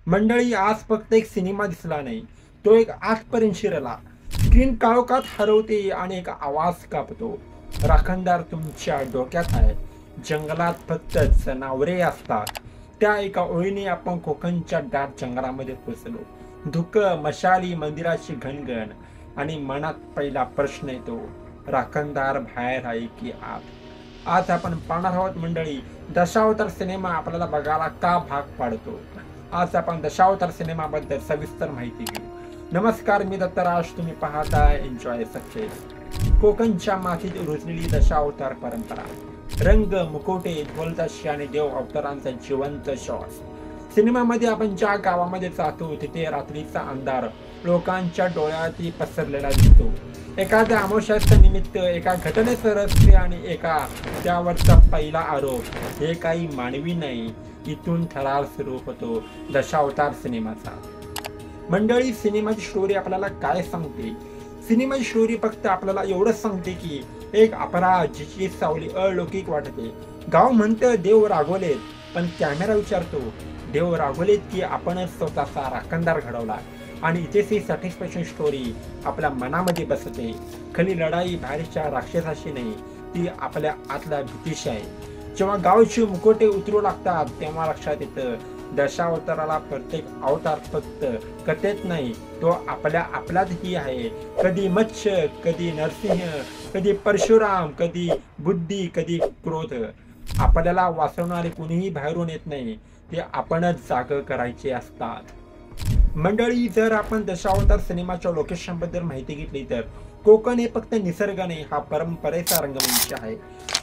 मंडळी, आज फक्त एक सिनेमा दिसला नाही, तो एक आजपर्यंत शिरला. स्क्रीन काळोखात हरवते आणि एक आवाज कापतो. राखणदार तुमच्या डोक्यात आहे. जंगलात फक्त जनावरे असतात. त्या एका ओळीने आपण कोकणच्या दाट जंगलामध्ये पोचलो. धुकं, मशाली, मंदिराची घनघन आणि मनात पहिला प्रश्न येतो, राखणदार बाहेर आहे की आत? आज आपण पाहणार आहोत मंडळी, दशावतार सिनेमा आपल्याला बघायला का भाग पाडतो. आज आपण दशावतार सिनेमाबद्दल सविस्तर माहिती घेऊ. नमस्कार, मी दत्तराज, तुम्ही पाहताय एन्जॉय सक्सेस. कोकणच्या मातीत रुजलेली दशावतार परंपरा. रंग, मुकोटे, ढोलताशे आणि देव अवतारांचा जिवंत श्वास. सिनेमामध्ये आपण ज्या गावामध्ये जातो तिथे रात्रीचा अंधार लोकांच्या डोळ्यात पसरलेला दिसतो. एखाद्या अमावस्याचं निमित्त, एका घटनेचं रहस्य आणि एका त्यावरचा पहिला आरोप. हे काही मानवी नाही. इथून थरार सुरू होतो दशावतार सिनेमाचा. मंडळी, सिनेमाची स्टोरी आपल्याला काय सांगते? सिनेमाची स्टोरी फक्त आपल्याला एवढंच सांगते की एक अपराध जिची सावली अलौकिक वाटते. गाव म्हणतं देव रागवलेत, पण कॅमेरा विचारतो देव रागवलेत की आपणच स्वतःचा राखणदार घडवला. आणि इथेच ही सॅटिस्फॅक्शन स्टोरी आपल्या मनामध्ये बसते. खरी लढाई बाहेरच्या राक्षसाशी नाही, ती आपल्या आतल्या भीतीशी आहे. जेव्हा गावचे मुकोटे उतरू लागतात तेव्हा लक्षात येतं, दशावताराला प्रत्येक अवतार फक्त कथेत नाही, तो आपल्यातही आहे. कधी मत्स्य, कधी नरसिंह, कधी परशुराम, कधी बुद्धी, कधी क्रोध. आपल्याला वाचवणारे कुणीही बाहेरून येत नाही, ते आपणच जाग करायचे असतात. मंडळी, जर आपण दशावतार सिनेमाच्या लोकेशन बद्दल माहिती घेतली तर कोकण हे फक्त निसर्ग नाही, हा परंपरेचा रंगमंच आहे.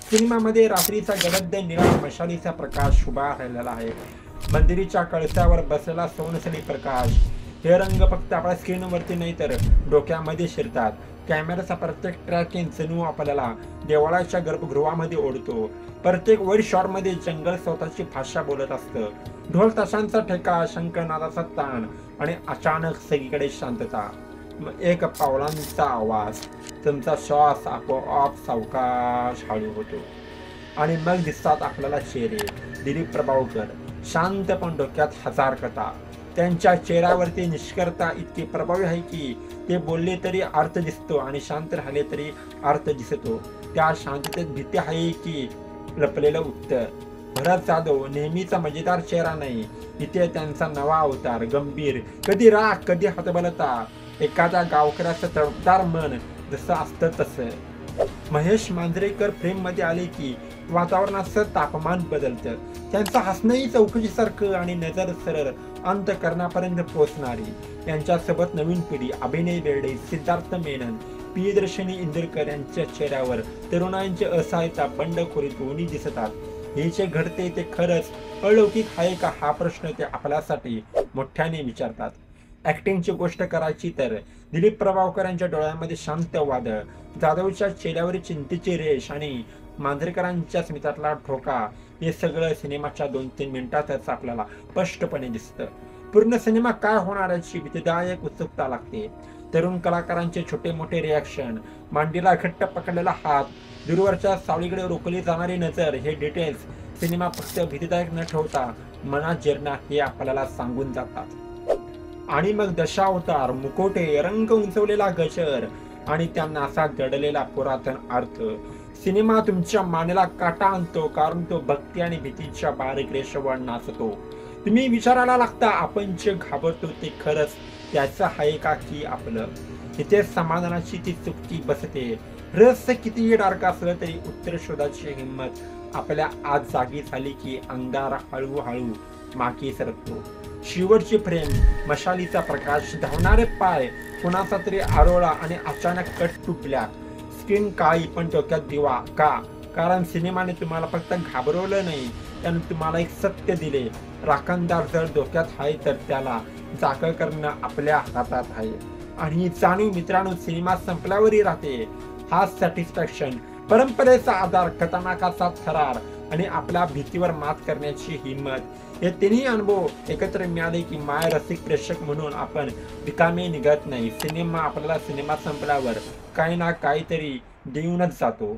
सिनेमामध्ये रात्रीचा गडद निळा मशालीचा प्रकाश उभा राहिलेला आहे. मंदिराच्या कळसावर बसलेला सोनसली प्रकाश. हे रंग फक्त आपल्या स्क्रीनवरती नाही तर डोक्यामध्ये शिरतात. कॅमेराचा प्रत्येक ट्रॅकिंग जणू आपल्याला देवळाच्या गर्भगृहामध्ये ओढतो. प्रत्येक वर शॉटमध्ये जंगल स्वतःची भाषा बोलत असतं. ढोल ताशांचा ठेका, शंखनादाचा ताण आणि अचानक सगळीकडे शांतता. एक पावलांचा आवाज. तुमचा श्वास आपोआप सावकाश हळू होतो. आणि मग दिसतात आपल्याला चेहरे. दिलीप प्रभावकर शांत, पण डोक्यात हजार कथा. त्यांच्या चेहऱ्यावरती निष्कर्ता इतकी प्रभावी आहे की ते बोलले तरी अर्थ दिसतो आणि शांत राहिले तरी अर्थ दिसतो. त्या शांततेत भीती आहे की लपलेलं उत्तर. भरत जाधव नेहमीचा मजेदार चेहरा नाही, इथे त्यांचा नवा अवतार. गंभीर, कधी राग, कधी हतबलता. एखाद्या गावकऱ्याचं तडफदार मन जसं असतं तसं. महेश मांजरेकर फ्रेम मध्ये आले की वातावरणाचं तापमान बदलतं. त्यांचं हसणंही चौकशीसारखं आणि नजर सरळ अंतःकरणापर्यंत पोहोचणारी. यांच्यासोबत नवीन पिढी. अभिनय बेर्डे, सिद्धार्थ मेनन, प्रियदर्शनी इंदरकर यांच्या चेहऱ्यावर तरुणांची असहायता, बंडखोरी दोन्ही दिसतात. हे जे घडते ते खरंच अलौकिक आहे का, हा प्रश्न ते आपल्यासाठी मोठ्याने विचारतात. ऍक्टिंगची गोष्ट करायची तर दिलीप प्रभावकर यांच्या डोळ्यांमध्ये शांत वादळ, जाधवच्या चेहऱ्यावरील चिंतेची रेष आणि मांजरेकरांच्या स्मितातला ठोका. हे सगळं सिनेमाच्या 2-3 मिनिटातच आपल्याला स्पष्टपणे दिसतं. पूर्ण सिनेमा काय होणार याची भीतीदायक उत्सुकता लागते. तरुण कलाकारांचे छोटे मोठे रिॲक्शन, मांडीला घट्ट पकडलेला हात, दूरवरच्या सावलीकडे रोखली जाणारी नजर. हे डिटेल्स सिनेमा फक्त भीतीदायक न ठेवता मनात जिरणार हे आपल्याला सांगून जातात. आणि मग दशावतार, मुकोटे, रंग उंचवलेला गजर आणि त्यांना असा दडलेला पुरातन अर्थ. सिनेमा तुमच्या मानेला काटा आणतो, कारण तो भक्ती आणि भीतीच्या बारीक रेषेवर नाचतो. तुम्ही विचारायला लागता, आपण जे घाबरतो ते खरंच त्याचं आहे का की आपलं? इथे समाधानाची ती चुकी बसते. रहस्य कितीही डार्क असलं तरी उत्तर शोधाची हिंमत आपल्या आत जागी झाली की अंधार हळूहळू मागे सरकतो. शेवटची फ्रेम, मशालीचा प्रकाश, धावणारे पाय, कुणाचा तरी आरोळा आणि अचानक कट टू ब्लॅक. स्क्रीन काळी पण डोक्यात दिवा. का? कारण सिनेमाने तुम्हाला फक्त घाबरवलं नाही, त्याने तुम्हाला एक सत्य दिले. राखणदार जर डोक्यात आहे तर त्याला जागा करणं आपल्या हातात आहे. आणि ही जाणीव मित्रांनो सिनेमा संपल्यावरही राहते. हा सॅटिस्फॅक्शन, परंपरेचा आधार, कथानकाचा थरार आणि आपल्या भीतीवर मात करण्याची हिंमत. हे तिन्ही अनुभव एकत्र मिळाले की माय रसिक प्रेक्षक म्हणून आपण रिकामे निघत नाही. सिनेमा आपल्याला सिनेमा संपल्यावर काही ना काहीतरी देऊनच जातो.